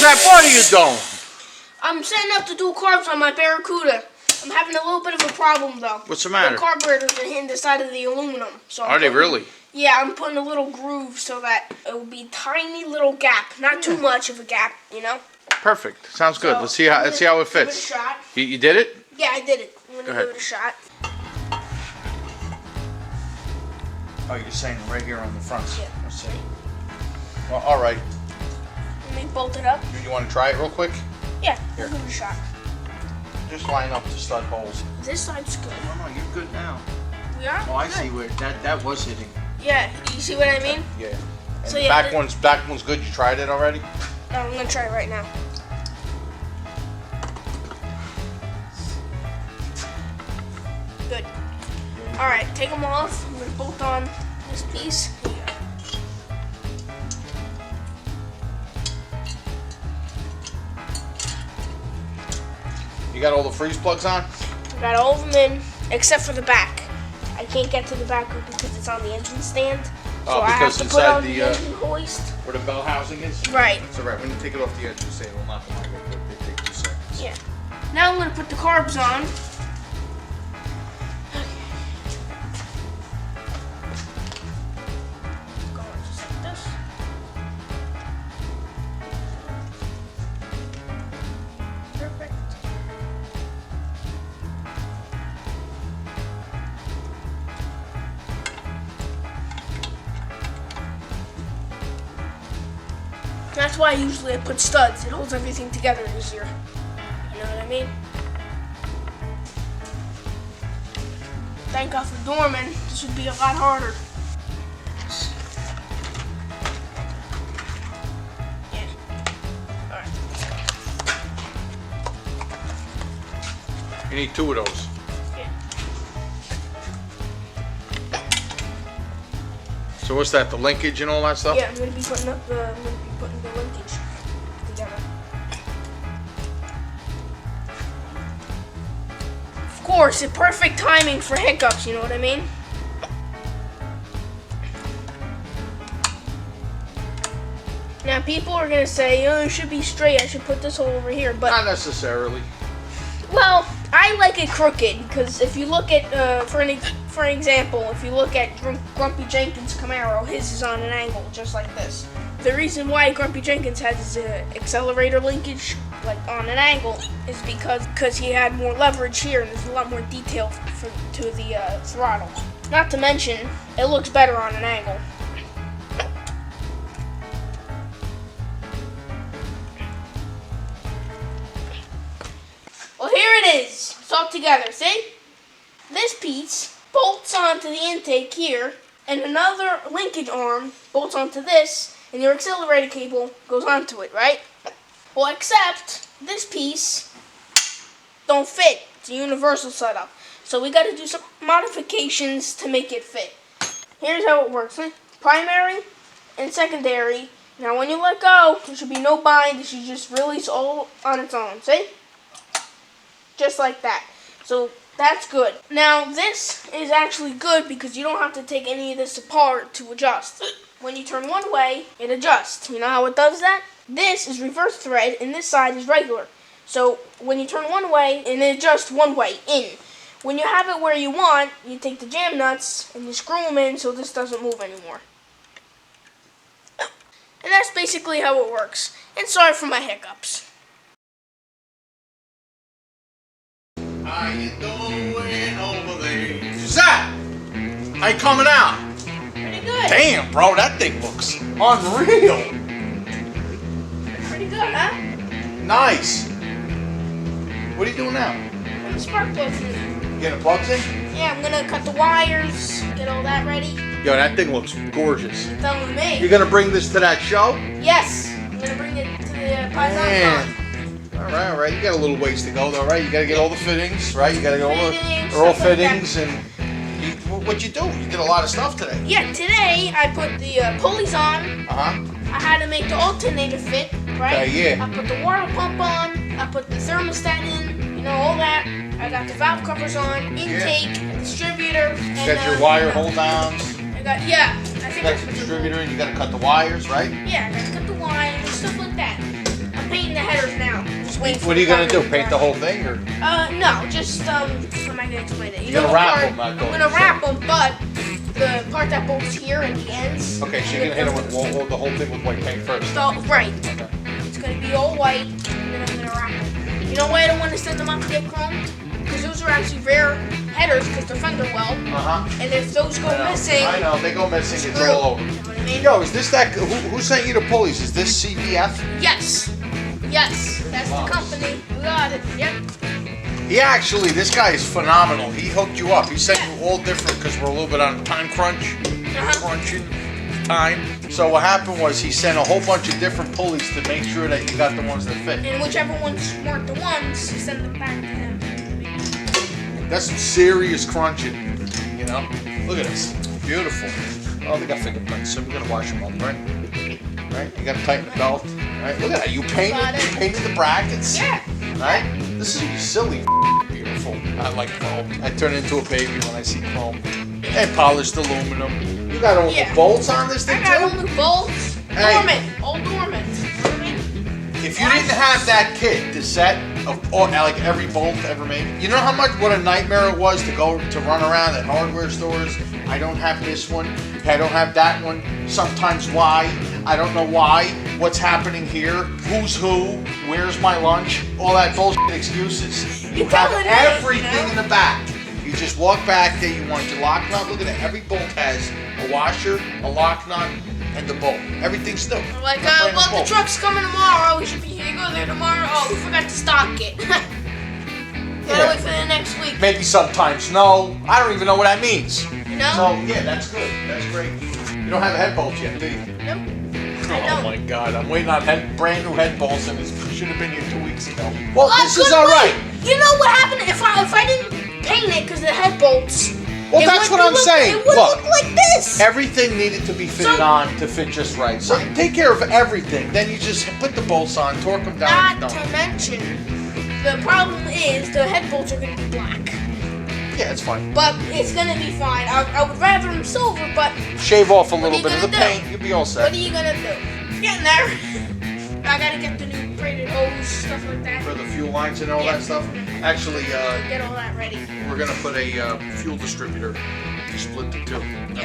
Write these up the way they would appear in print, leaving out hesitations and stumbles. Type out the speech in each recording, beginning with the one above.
Giuseppe, what are you doing? I'm setting up to do carbs on my barracuda. I'm having a little bit of a problem though. What's the matter? The carburetors are hitting the side of the aluminum. So Are they really? Yeah, I'm putting a little groove so that it will be tiny little gap, not too much of a gap, you know. Perfect. Sounds good. So, Let's see how it fits. Give it a shot. You did it? Yeah, I did it. I'm gonna ahead. give it a shot. Oh, you're saying right here on the front. Yeah. Let's see. Well, all right. Let me bolt it up. You want to try it real quick? Yeah, Here. I'll give it a shot. Just line up the stud holes. This side's good. No, you're good now. We are? Oh, I Good. see where that was hitting. Yeah, you see what I mean? Yeah. And So, the yeah, back one's good. You tried it already? No, I'm gonna try it right now. Good. All right, take them off. I'm gonna bolt on this piece. Here you go. You got all the freeze plugs on? I got all of them in, except for the back. I can't get to the back because it's on the engine stand. So I have to put on the engine hoist. Where the bell housing is? Right. That's alright. When you take it off the edge, you say it will not come out real quick. They take 2 seconds. Yeah. Now I'm gonna put the carbs on. Go on just like this. Perfect. That's why usually I put studs. It holds everything together easier. You know what I mean? Thank God for Dorman. This would be a lot harder. Yeah. Alright. You need 2 of those. Yeah. So what's that? The linkage and all that stuff? Yeah, I'm gonna be putting the linkage together. Of course, it's perfect timing for hiccups, you know what I mean? Now people are gonna say, oh, it should be straight, I should put this hole over here, but Not necessarily. well, I like it crooked because if you look at, for an example, if you look at Grumpy Jenkins' Camaro, his is on an angle just like this. The reason why Grumpy Jenkins has his accelerator linkage like on an angle is because he had more leverage here and there's a lot more detail to the throttle. Not to mention, it looks better on an angle. Well, here it is. It's all together, see? This piece bolts onto the intake here, and another linkage arm bolts onto this, and your accelerator cable goes onto it, right? Well, except this piece don't fit. It's a universal setup. So we got to do some modifications to make it fit. Here's how it works. Primary and secondary. Now when you let go, there should be no bind. It should just release all on its own, see? Just like that. So that's good. Now this is actually good because you don't have to take any of this apart to adjust. When you turn one way, it adjusts. You know how it does that? This is reverse thread and this side is regular. So when you turn one way, and it adjusts one way, in. When you have it where you want, you take the jam nuts and you screw them in so this doesn't move anymore. And that's basically how it works. And sorry for my hiccups. How you doing over there? Zach! How you coming out? Pretty good. Damn, bro, that thing looks unreal. Pretty good, huh? Nice. What are you doing now? Put the spark plugs in. Getting the plugs in? Yeah, I'm gonna cut the wires, get all that ready. Yo, that thing looks gorgeous. You're done with me. You gonna bring this to that show? Yes, I'm gonna bring it to the Man. All right. You got a little ways to go, though, right? You gotta get all the fittings, right? You gotta get all the Fittings, all stuff like fittings, and what'd you do? You did a lot of stuff today. Yeah, today I put the pulleys on. I had to make the alternator fit, right? Yeah. I put the water pump on. I put the thermostat in. You know, all that. I got the valve covers on, intake, distributor. And, You got your wire hold downs. I got, yeah. I think You got the distributor and you gotta cut the wires, right? Yeah, I gotta cut the wires and stuff like that. I'm painting the headers now. Just waiting for What are you gonna do? the Paint the whole thing, or no, just how am I gonna explain it? you're gonna wrap them? I'm gonna wrap them, but the part that bolts here and the ends. Okay, so you're gonna hit it with the whole thing with white paint first. So, right. Okay. It's gonna be all white, and then I'm gonna wrap them. You know why I don't want to send them up to get chromed? Because those are actually rare headers because they're fender weld. And if those go missing, I know they go missing. It's screw. all over. You know what I mean? Yo, is this that? Who sent you the pulleys? Is this CBF? Yes. Yes. That's the company. You got it. Yep. He actually, this guy is phenomenal. He hooked you up. He sent you all different because we're a little bit on a time crunch, crunching time. So what happened was he sent a whole bunch of different pulleys to make sure that you got the ones that fit. And whichever ones weren't the ones, you send them back to him. That's some serious crunching, you know? Look at this. Beautiful. Oh, they got fingerprints, so we gotta wash them up, right? Right? You gotta tighten the belt. Right? Look at that. You painted the brackets. Yeah. Right? This is silly beautiful. I like chrome. I turn into a baby when I see chrome. And polished aluminum. You got all the bolts on this thing I got too? all the bolts. Hey. Dormant. All dormant. You know what I mean? If you didn't have that kit, the set of all, like every bolt ever made, you know what a nightmare it was to run around at hardware stores. I don't have this one. I don't have that one. Sometimes why? I don't know why. What's happening here? Who's who? Where's my lunch? All that bullshit excuses. You have everything in the back. You just walk back there. You want your lock nut. Look at that. Every bolt has a washer, a lock nut, and the bolt. Everything's new. Like, well, the truck's coming tomorrow. We should be here. Go there tomorrow. Oh, we forgot to stock it. Gotta wait for the next week. Maybe sometimes no. I don't even know what that means. You know? So yeah, that's good. That's great. You don't have a head bolt yet, do you? Nope. Oh my God! I'm waiting on brand new head bolts, and it should have been here 2 weeks ago. Well, this is all right. You know what happened if I didn't paint it because of the head bolts? Well, that's what I'm saying. It would look like this. Everything needed to be fitted on to fit just right. So take care of everything. Then you just put the bolts on, torque them down. Not to mention, the problem is the head bolts are going to be black. Yeah, it's fine. But it's going to be fine. I would rather them silver, but... Shave off a little bit of the paint, you'll be all set. What are you going to do? Getting there. I got to get the new braided hose, stuff like that. For the fuel lines and all that stuff. Actually, get all that ready. We're going to put a fuel distributor to split the two.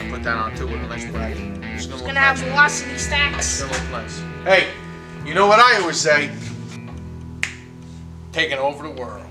Put that on too with a nice bracket. It's going to have velocity stacks. It's going to look nice. Hey, you know what I always say? Taking over the world.